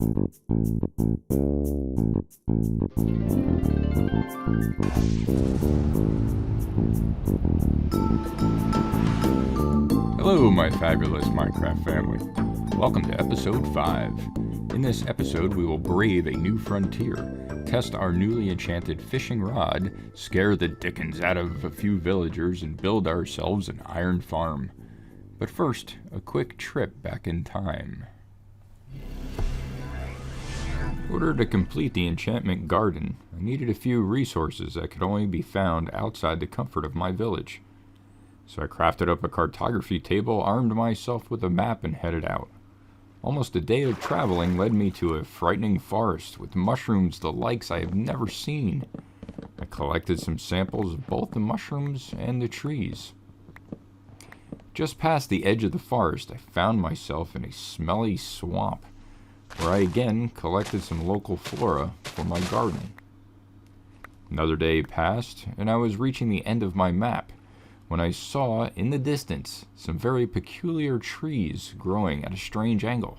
Hello, my fabulous Minecraft family. Welcome to episode 5. In this episode, we will brave a new frontier, test our newly enchanted fishing rod, scare the dickens out of a few villagers, and build ourselves an iron farm. But first, a quick trip back in time. In order to complete the enchantment garden, I needed a few resources that could only be found outside the comfort of my village. So I crafted up a cartography table, armed myself with a map, and headed out. Almost a day of traveling led me to a frightening forest with mushrooms the likes I have never seen. I collected some samples of both the mushrooms and the trees. Just past the edge of the forest, I found myself in a smelly swamp, where I again collected some local flora for my garden. Another day passed, and I was reaching the end of my map, when I saw, in the distance, some very peculiar trees growing at a strange angle.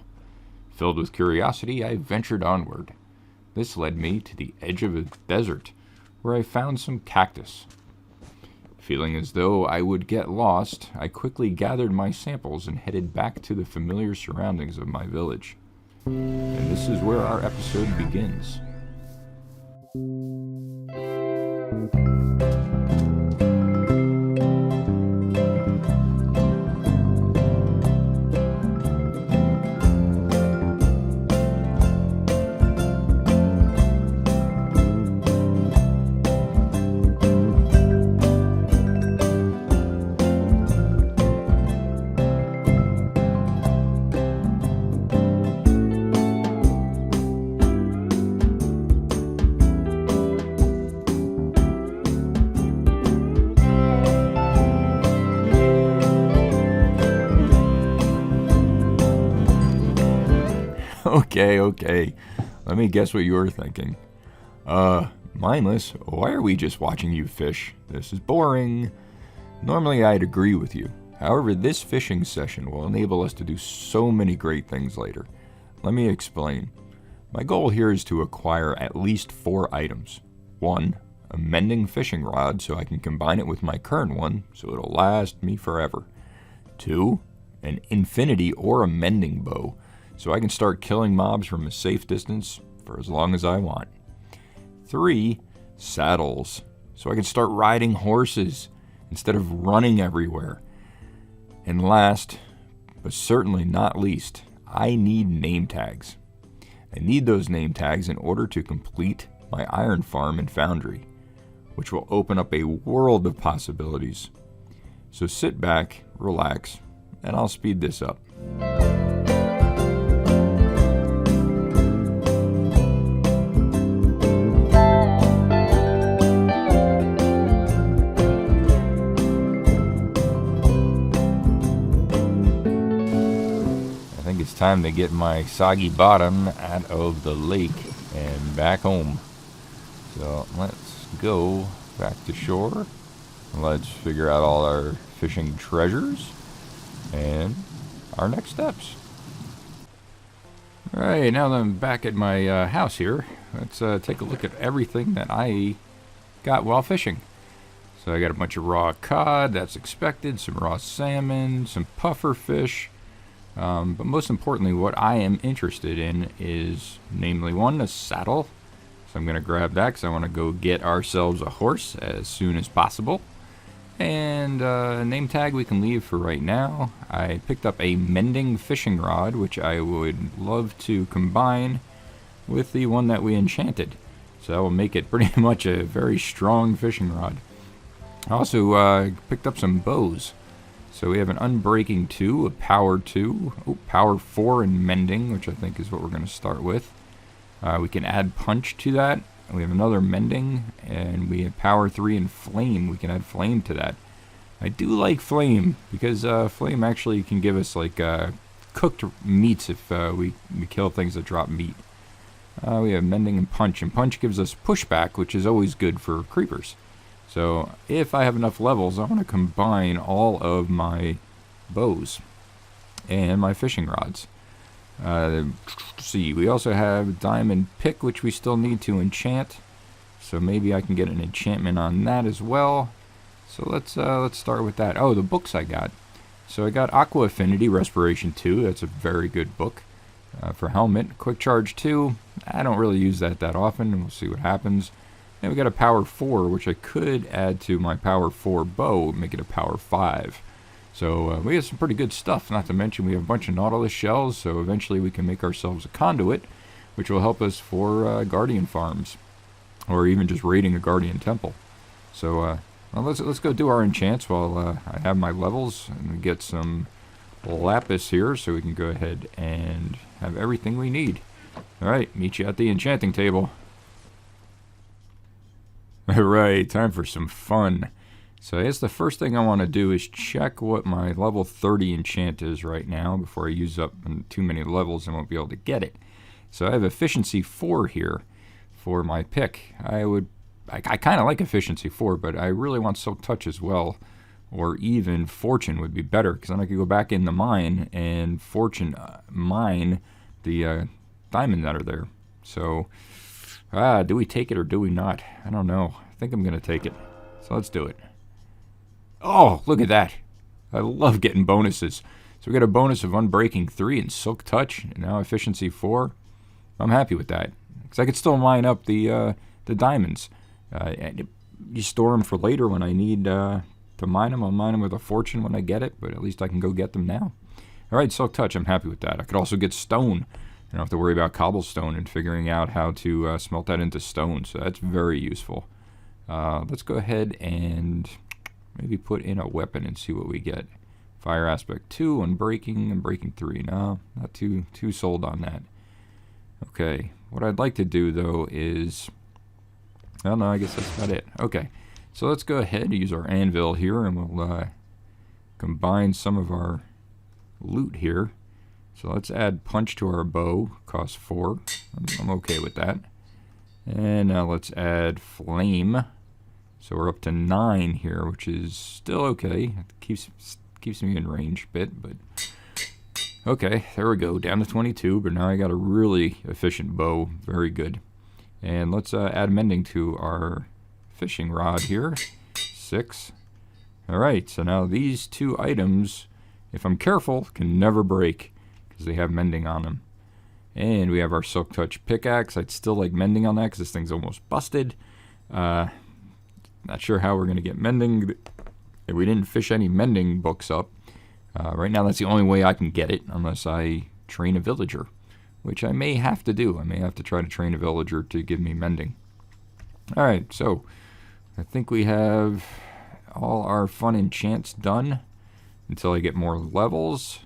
Filled with curiosity, I ventured onward. This led me to the edge of a desert, where I found some cactus. Feeling as though I would get lost, I quickly gathered my samples and headed back to the familiar surroundings of my village. And this is where our episode begins. Okay. Let me guess what you were thinking. Mindless, why are we just watching you fish? This is boring. Normally I'd agree with you. However, this fishing session will enable us to do so many great things later. Let me explain. My goal here is to acquire at least 4 items. 1, a mending fishing rod so I can combine it with my current one so it'll last me forever. 2, an infinity or a mending bow, so I can start killing mobs from a safe distance for as long as I want. 3, saddles, so I can start riding horses instead of running everywhere. And last, but certainly not least, I need name tags. I need those name tags in order to complete my iron farm and foundry, which will open up a world of possibilities. So sit back, relax, and I'll speed this up. It's time to get my soggy bottom out of the lake and back home. So let's go back to shore. Let's figure out all our fishing treasures and our next steps. Alright, now that I'm back at my house here, let's take a look at everything that I got while fishing. So I got a bunch of raw cod, that's expected, some raw salmon, some puffer fish. But most importantly, what I am interested in is, namely, 1, a saddle. So I'm going to grab that because I want to go get ourselves a horse as soon as possible. And a name tag we can leave for right now. I picked up a mending fishing rod, which I would love to combine with the one that we enchanted. So that will make it pretty much a very strong fishing rod. I also picked up some bows. So we have an Unbreaking 2, a Power 2, Power 4 in Mending, which I think is what we're going to start with. We can add Punch to that. We have another Mending, and we have Power 3 and Flame. We can add Flame to that. I do like Flame, because Flame actually can give us like cooked meats if we kill things that drop meat. We have Mending and Punch gives us Pushback, which is always good for creepers. So if I have enough levels, I want to combine all of my bows and my fishing rods. See, we also have diamond pick, which we still need to enchant. So maybe I can get an enchantment on that as well. So let's start with that. Oh, the books I got. So I got Aqua Affinity Respiration 2. That's a very good book for helmet. Quick Charge 2. I don't really use that often. We'll see what happens. And we got a Power 4, which I could add to my Power 4 bow, make it a Power 5. So we have some pretty good stuff. Not to mention we have a bunch of Nautilus shells. So eventually we can make ourselves a conduit, which will help us for Guardian farms, or even just raiding a Guardian temple. So well, let's go do our enchants while I have my levels and get some lapis here, so we can go ahead and have everything we need. Alright, meet you at the enchanting table. Alright, time for some fun. So I guess the first thing I want to do is check what my level 30 enchant is right now before I use up too many levels and won't be able to get it. So I have efficiency 4 here for my pick. I kind of like efficiency 4, but I really want Silk Touch as well, or even Fortune would be better, because then I could go back in the mine and Fortune mine the diamond that are there. So, do we take it or do we not? I don't know. I think I'm going to take it. So let's do it. Oh, look at that. I love getting bonuses. So we got a bonus of Unbreaking 3 and Silk Touch, and now Efficiency 4. I'm happy with that, because I could still mine up the diamonds. You store them for later when I need to mine them. I'll mine them with a Fortune when I get it, but at least I can go get them now. Alright, Silk Touch, I'm happy with that. I could also get stone. I don't have to worry about cobblestone and figuring out how to smelt that into stone, so that's very useful. Let's go ahead and maybe put in a weapon and see what we get. Fire Aspect 2, Unbreaking 3. No, not too sold on that. Okay, what I'd like to do though is... Oh no, I guess that's about it. Okay, so let's go ahead and use our anvil here, and we'll combine some of our loot here. So let's add punch to our bow, cost 4. I'm okay with that. And now let's add flame. So we're up to 9 here, which is still okay. It keeps me in range a bit, but okay, there we go, down to 22. But now I got a really efficient bow, very good. And let's add mending to our fishing rod here. 6. Alright, so now these 2 items, if I'm careful, can never break, because they have mending on them. And we have our Silk Touch pickaxe. I'd still like mending on that, because this thing's almost busted. Not sure how we're going to get mending. We didn't fish any mending books up. Right now that's the only way I can get it, unless I train a villager, which I may have to do. I may have to try to train a villager to give me mending. Alright, so I think we have all our fun enchants done until I get more levels.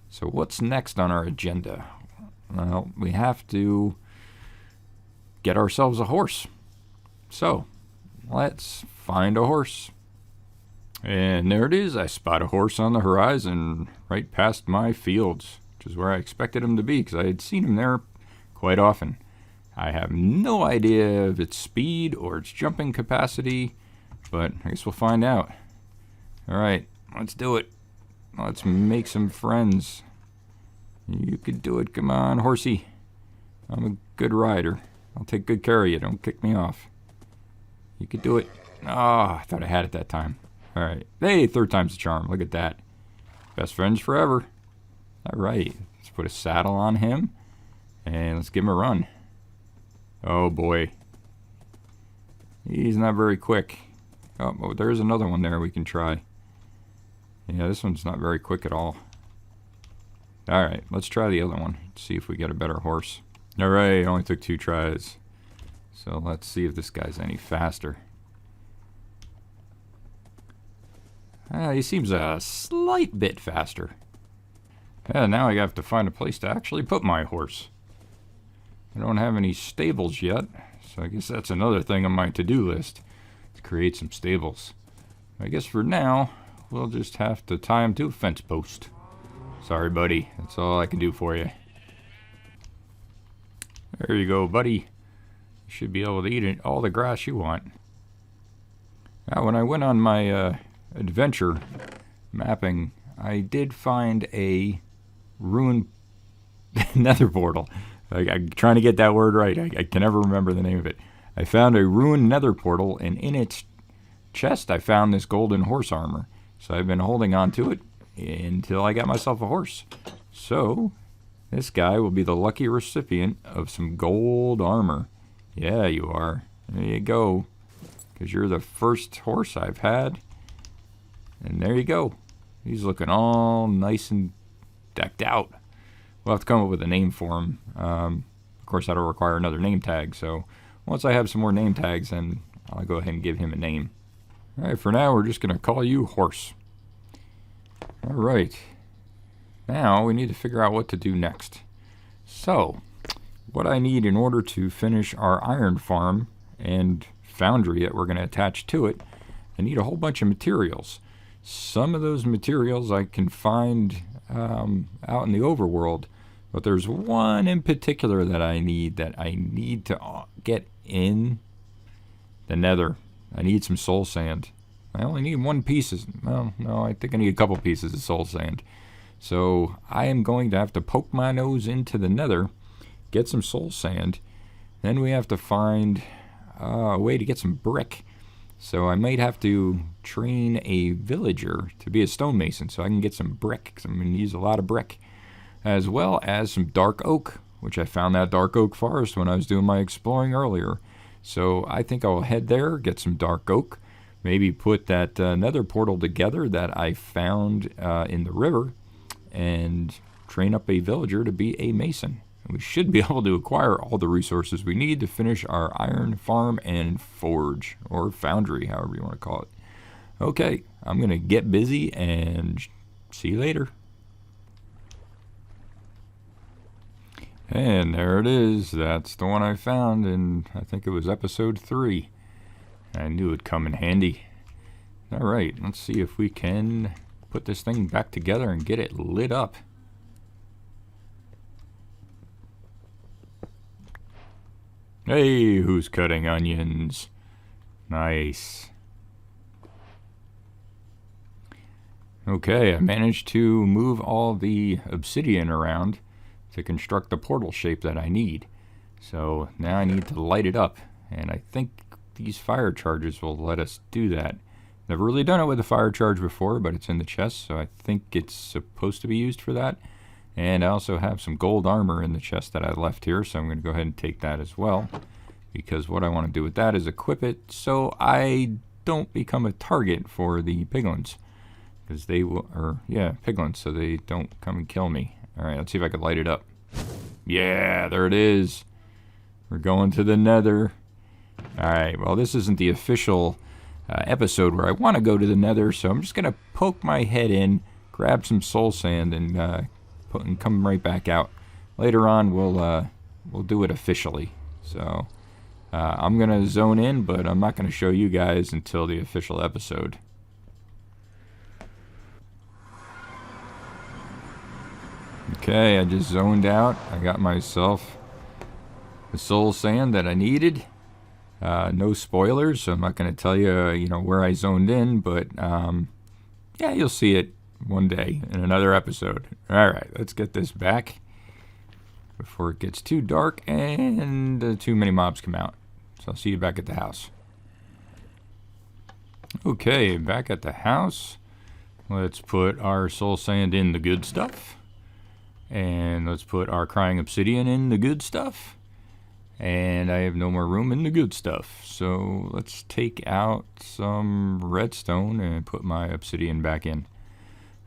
So what's next on our agenda? Well, we have to get ourselves a horse. So let's find a horse. And there it is. I spot a horse on the horizon right past my fields, which is where I expected him to be, because I had seen him there quite often. I have no idea of its speed or its jumping capacity, but I guess we'll find out. Alright, let's do it. Let's make some friends. You could do it. Come on, horsey. I'm a good rider. I'll take good care of you. Don't kick me off. You could do it. Oh, I thought I had it that time. Alright. Hey, 3rd time's the charm. Look at that. Best friends forever. Alright. Let's put a saddle on him. And let's give him a run. Oh, boy. He's not very quick. Oh, there's another one there we can try. Yeah, this one's not very quick at all. Alright, let's try the other one. See if we get a better horse. Alright, it only took 2 tries. So let's see if this guy's any faster. He seems a slight bit faster. Yeah, now I have to find a place to actually put my horse. I don't have any stables yet, so I guess that's another thing on my to-do list, to create some stables. I guess for now, we'll just have to tie him to a fence post. Sorry, buddy. That's all I can do for you. There you go, buddy. You should be able to eat all the grass you want. Now, when I went on my adventure mapping, I did find a ruin nether portal. I'm trying to get that word right. I can never remember the name of it. I found a ruined nether portal, and in its chest I found this golden horse armor. So I've been holding on to it until I got myself a horse. So this guy will be the lucky recipient of some gold armor. Yeah, you are. There you go. Because you're the first horse I've had. And there you go. He's looking all nice and decked out. We'll have to come up with a name for him. Of course, that'll require another name tag. So once I have some more name tags, then I'll go ahead and give him a name. All right, for now, we're just going to call you Horse. All right. Now we need to figure out what to do next. So, what I need in order to finish our iron farm and foundry that we're going to attach to it, I need a whole bunch of materials. Some of those materials I can find out in the overworld, but there's one in particular that I need to get in the nether. I need some soul sand. I only need one piece. Well, no, I think I need a couple pieces of soul sand. So I am going to have to poke my nose into the nether, get some soul sand. Then we have to find a way to get some brick. So I might have to train a villager to be a stonemason so I can get some brick, because I'm going to use a lot of brick. As well as some dark oak, which I found that dark oak forest when I was doing my exploring earlier. So I think I'll head there, get some dark oak, maybe put that nether portal together that I found in the river, and train up a villager to be a mason. And we should be able to acquire all the resources we need to finish our iron farm and forge, or foundry, however you want to call it. Okay, I'm going to get busy and see you later. And there it is. That's the one I found in, I think it was episode 3. I knew it'd come in handy. Alright, let's see if we can put this thing back together and get it lit up. Hey, who's cutting onions? Nice. Okay, I managed to move all the obsidian around to construct the portal shape that I need. So now I need to light it up, and I think these fire charges will let us do that. Never really done it with a fire charge before, but it's in the chest, so I think it's supposed to be used for that. And I also have some gold armor in the chest that I left here, so I'm going to go ahead and take that as well, because what I want to do with that is equip it so I don't become a target for the piglins, because they will, or yeah, piglins, so they don't come and kill me. Alright, let's see if I can light it up. Yeah, there it is. We're going to the nether. Alright, well, this isn't the official episode where I want to go to the nether, so I'm just going to poke my head in, grab some soul sand, and come right back out. Later on, we'll do it officially. So, I'm going to zone in, but I'm not going to show you guys until the official episode. Okay, I just zoned out. I got myself the soul sand that I needed. No spoilers, so I'm not going to tell you, where I zoned in, but yeah, you'll see it one day in another episode. All right, let's get this back before it gets too dark and too many mobs come out. So I'll see you back at the house. Okay, back at the house. Let's put our soul sand in the good stuff. And let's put our crying obsidian in the good stuff. And I have no more room in the good stuff. So let's take out some redstone and put my obsidian back in.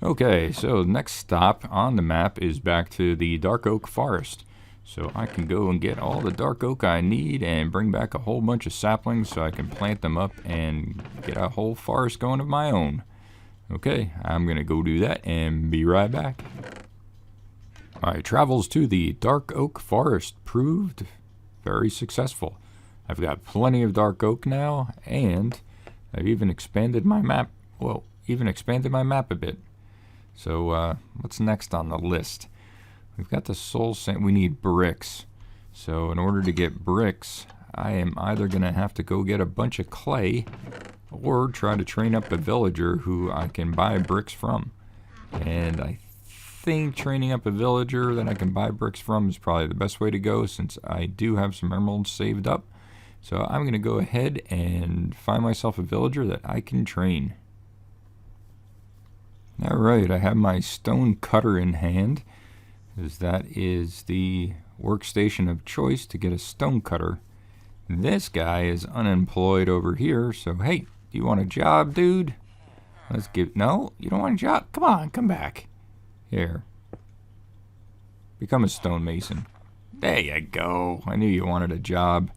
Okay, so the next stop on the map is back to the dark oak forest. So I can go and get all the dark oak I need and bring back a whole bunch of saplings so I can plant them up and get a whole forest going of my own. Okay, I'm going to go do that and be right back. My travels to the dark oak forest proved very successful. I've got plenty of dark oak now, and I've even expanded my map. Well, even expanded my map a bit. So what's next on the list? We've got the soul sand. We need bricks. So in order to get bricks, I am either going to have to go get a bunch of clay or try to train up a villager who I can buy bricks from. And I think training up a villager that I can buy bricks from is probably the best way to go, since I do have some emeralds saved up. So I'm going to go ahead and find myself a villager that I can train. Alright, I have my stone cutter in hand, as that is the workstation of choice to get a stone cutter. This guy is unemployed over here, so hey, do you want a job, dude? Let's give... No, you don't want a job? Come on, come back. Here. Become a stonemason. There you go. I knew you wanted a job.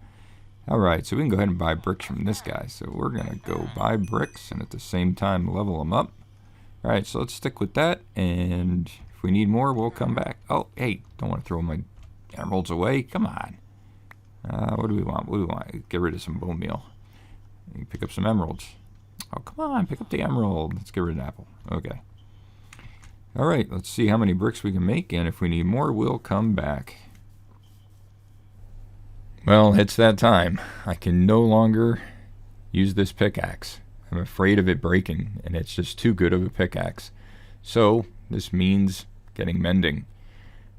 Alright, so we can go ahead and buy bricks from this guy. So we're going to go buy bricks and at the same time level them up. Alright, so let's stick with that, and if we need more, we'll come back. Oh, hey, don't want to throw my emeralds away. Come on. What do we want? What do we want? Get rid of some bone meal. You can pick up some emeralds. Oh, come on, pick up the emerald. Let's get rid of an apple. Okay. Alright, let's see how many bricks we can make, and if we need more, we'll come back. Well, it's that time. I can no longer use this pickaxe. I'm afraid of it breaking, and it's just too good of a pickaxe. So, this means getting mending.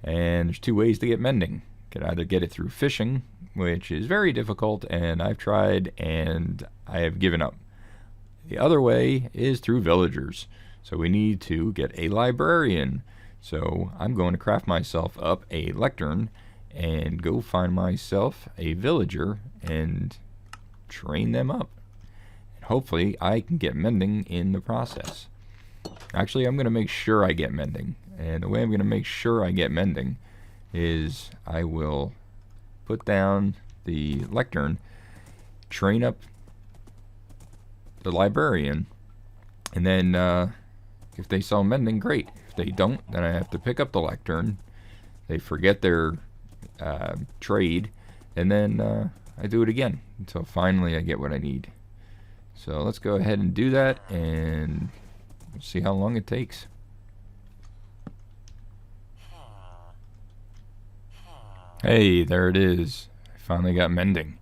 And there's two ways to get mending. You can either get it through fishing, which is very difficult, and I've tried, and I have given up. The other way is through villagers. So we need to get a librarian. So I'm going to craft myself up a lectern and go find myself a villager and train them up. And hopefully I can get mending in the process. Actually, I'm going to make sure I get mending. And the way I'm going to make sure I get mending is I will put down the lectern, train up the librarian, and then if they sell mending, great. If they don't, then I have to pick up the lectern. They forget their trade, and then I do it again until finally I get what I need. So let's go ahead and do that, and we'll see how long it takes. Hey, there it is. I finally got mending.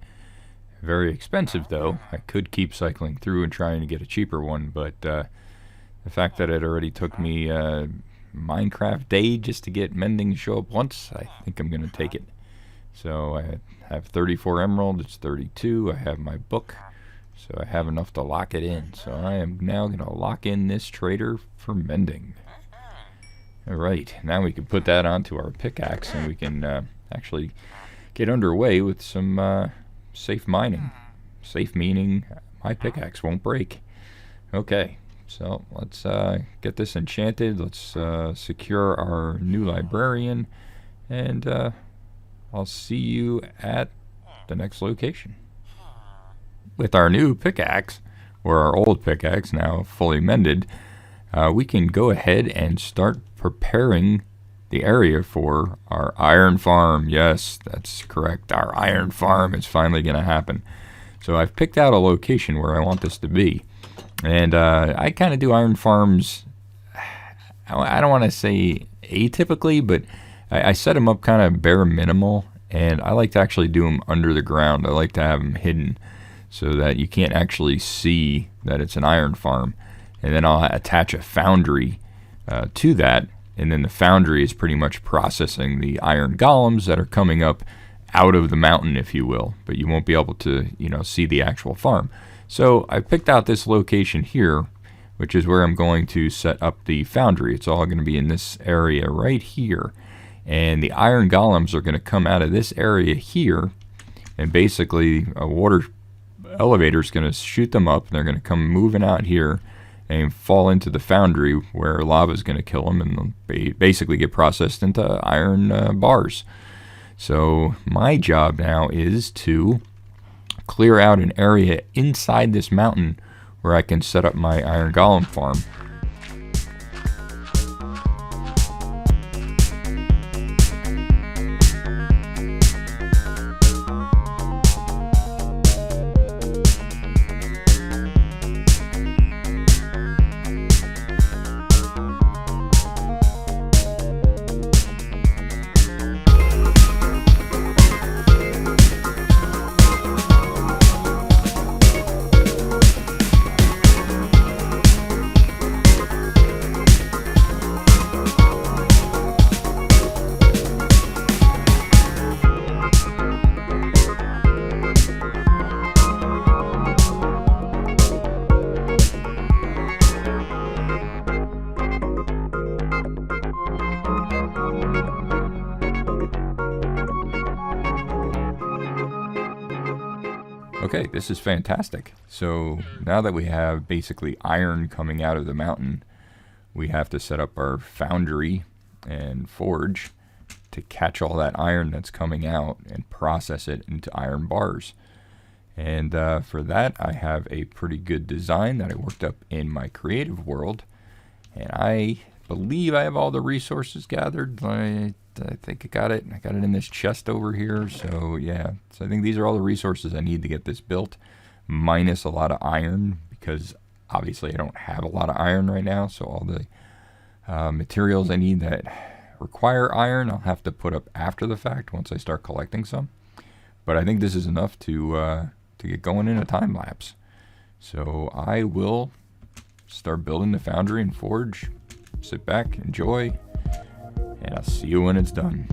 Very expensive though. I could keep cycling through and trying to get a cheaper one, but the fact that it already took me a Minecraft day just to get mending to show up once, I think I'm going to take it. So I have 34 emerald, it's 32. I have my book, so I have enough to lock it in. So I am now going to lock in this trader for mending. Alright, now we can put that onto our pickaxe, and we can actually get underway with some safe mining. Safe meaning my pickaxe won't break. Okay, so let's get this enchanted. Let's secure our new librarian, and I'll see you at the next location. With our new pickaxe, or our old pickaxe now fully mended, we can go ahead and start preparing the area for our iron farm. Yes, that's correct. Our iron farm is finally going to happen. So I've picked out a location where I want this to be. And I kind of do iron farms, I don't want to say atypically, but I set them up kind of bare minimal. And I like to actually do them under the ground. I like to have them hidden so that you can't actually see that it's an iron farm. And then I'll attach a foundry to that. And then the foundry is pretty much processing the iron golems that are coming up out of the mountain, if you will. But you won't be able to, see the actual farm. So I picked out this location here, which is where I'm going to set up the foundry. It's all going to be in this area right here. And the iron golems are going to come out of this area here. And basically a water elevator is going to shoot them up. And they're going to come moving out here and fall into the foundry where lava is going to kill them, and they'll basically get processed into iron bars. So my job now is to clear out an area inside this mountain where I can set up my iron golem farm. Okay, this is fantastic. So now that we have basically iron coming out of the mountain, we have to set up our foundry and forge to catch all that iron that's coming out and process it into iron bars. And for that, I have a pretty good design that I worked up in my creative world. And I believe I have all the resources gathered. I think I got it. I got it in this chest over here. So yeah, so I think these are all the resources I need to get this built, minus a lot of iron, because obviously I don't have a lot of iron right now. So all the materials I need that require iron, I'll have to put up after the fact once I start collecting some. But I think this is enough to get going in a time lapse. So I will start building the foundry and forge. Sit back, enjoy, and I'll see you when it's done.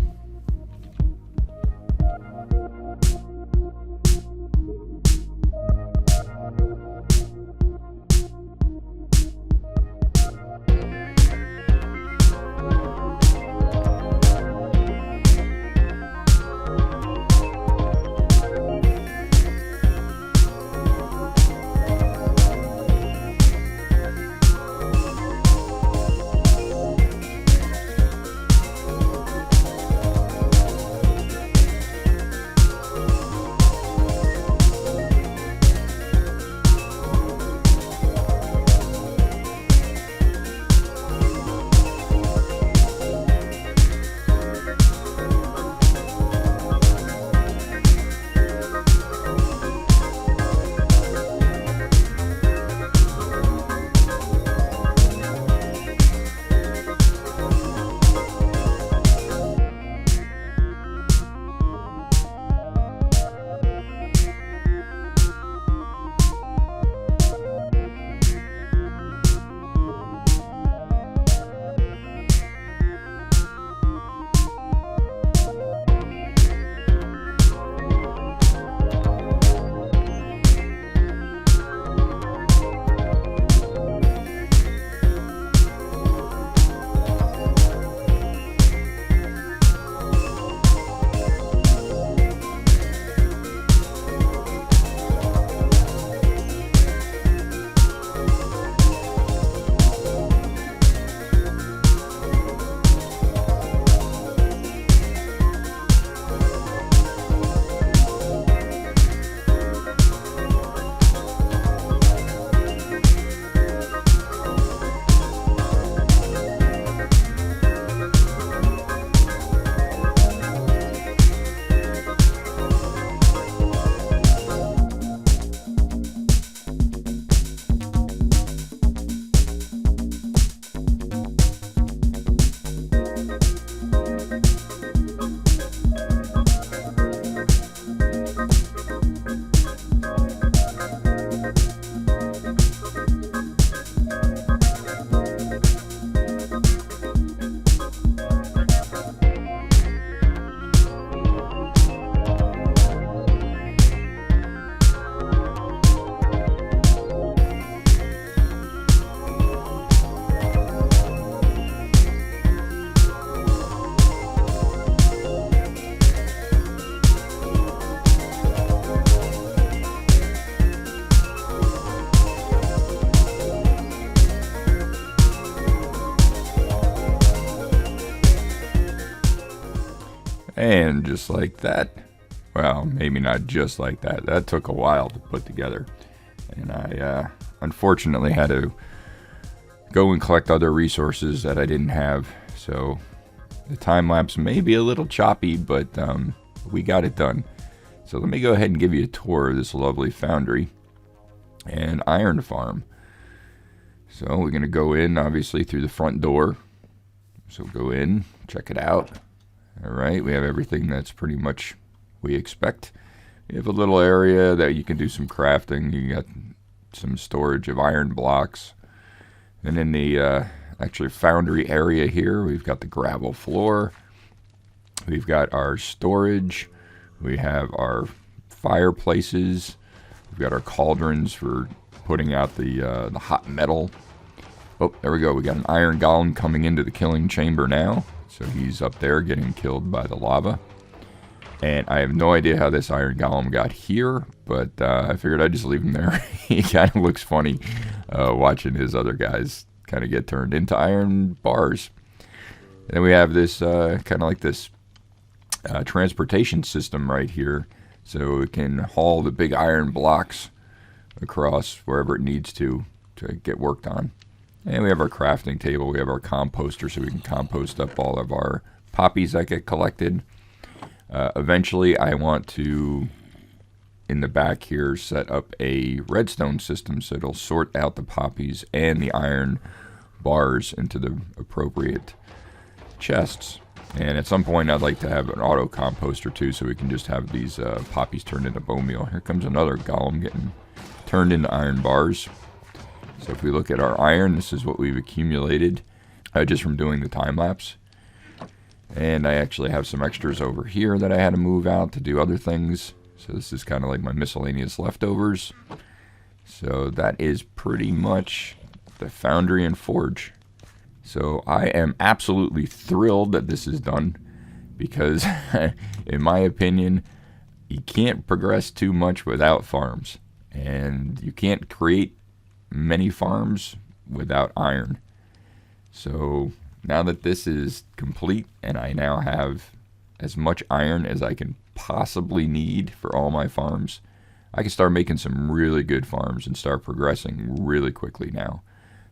And just like that, well, maybe not just like that. That took a while to put together. And I unfortunately had to go and collect other resources that I didn't have. So the time lapse may be a little choppy, but we got it done. So let me go ahead and give you a tour of this lovely foundry and iron farm. So we're going to go in, obviously, through the front door. So go in, check it out. All right, we have everything that's pretty much we expect. You have a little area that you can do some crafting. You got some storage of iron blocks. And in the actually foundry area here, we've got the gravel floor. We've got our storage. We have our fireplaces. We've got our cauldrons for putting out the hot metal. Oh, there we go. We got an iron golem coming into the killing chamber now. So he's up there getting killed by the lava. And I have no idea how this iron golem got here, but I figured I'd just leave him there. He kind of looks funny watching his other guys kind of get turned into iron bars. And then we have this kind of like this transportation system right here, so it can haul the big iron blocks across wherever it needs to get worked on. And we have our crafting table. We have our composter, so we can compost up all of our poppies that get collected. Eventually, I want to, in the back here, set up a redstone system so it'll sort out the poppies and the iron bars into the appropriate chests. And at some point, I'd like to have an auto composter too, so we can just have these poppies turned into bone meal. Here comes another golem getting turned into iron bars. So if we look at our iron, this is what we've accumulated just from doing the time lapse. And I actually have some extras over here that I had to move out to do other things. So this is kind of like my miscellaneous leftovers. So that is pretty much the foundry and forge. So I am absolutely thrilled that this is done, because in my opinion, you can't progress too much without farms. And you can't create many farms without iron. So now that this is complete and I now have as much iron as I can possibly need for all my farms, I can start making some really good farms and start progressing really quickly now.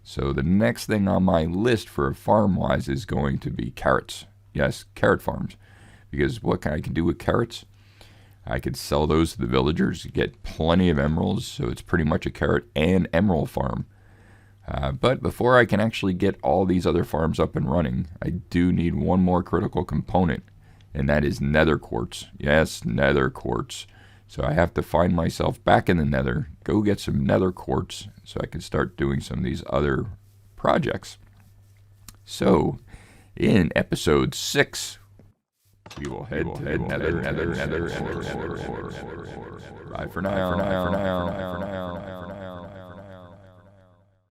So the next thing on my list for farm-wise is going to be carrots. Yes, carrot farms. Because what I can do with carrots, I could sell those to the villagers, get plenty of emeralds, so it's pretty much a carrot and emerald farm. But before I can actually get all these other farms up and running, I do need one more critical component, and that is nether quartz. Yes, nether quartz. So I have to find myself back in the nether, go get some nether quartz, so I can start doing some of these other projects. So, in episode 6, we will head to the nether. Bye for now.